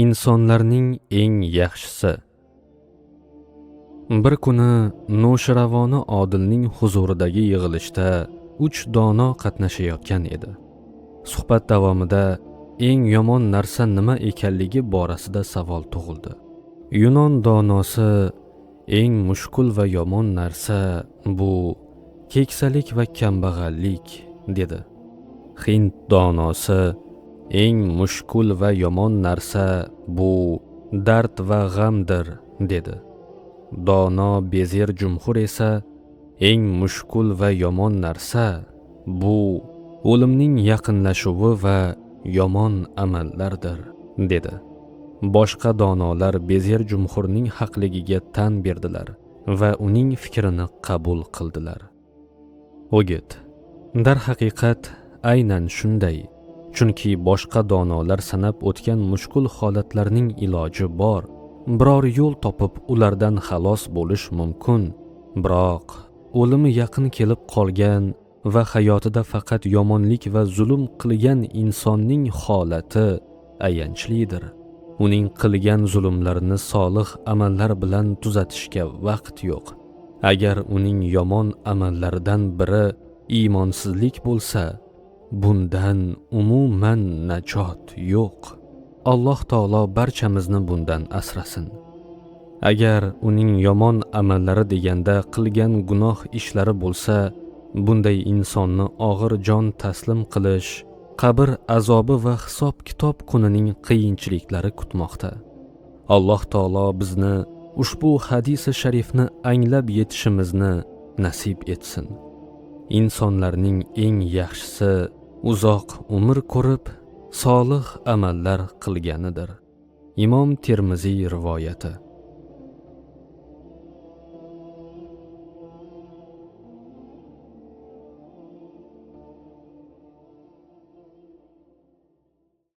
insonlarning eng yaxshisi. Bir kuni No'shravoni Odilning huzuridagi yig'ilishda 3 dono qatnashayotgan edi. Suhbat davomida eng yomon narsa nima ekanligi borasida savol tug'ildi. Yunon donosi eng mushkul va yomon narsa bu keksalik va kambag'allik dedi. Hind donosi eng mushkul va yomon narsa bu dard va g'amdir dedi. Dono Bezer Jumhur esa eng mushkul va yomon narsa bu o'limning yaqinlashuvi va yomon amallardir dedi. Boshqa donolar Bezer Jumhurning haqligiga tan berdilar va uning fikrini qabul qildilar. O'git, darhaqiqat aynan shunday. Chunki boshqa donolar sanab o'tgan mushkul holatlarning iloji bor. Biror yo'l topib ulardan xalos bo'lish mumkin. Biroq o'limi yaqin kelib qolgan va hayotida faqat yomonlik va zulm qilgan insonning holati ayanchlidir. Uning qilgan zulmlarini solih amallar bilan tuzatishga vaqt yo'q. Agar uning yomon amallaridan biri iymonsizlik bo'lsa, bundan umuman najot yo'q. Alloh taolo barchamizni bundan asrasin. Agar uning yomon amallari deganda qilgan gunoh ishlari bo'lsa, bunday insonni og'ir jon taslim qilish, qabr azobi va hisob-kitob kunining qiyinchiliklari kutmoqda. Alloh taolo bizni ushbu hadisi sharifni anglab yetishimizni nasib etsin. Insonlarning eng yaxshisi uzoq umr ko'rib, solih amallar qilganidir. Imom Termiziy rivoyati.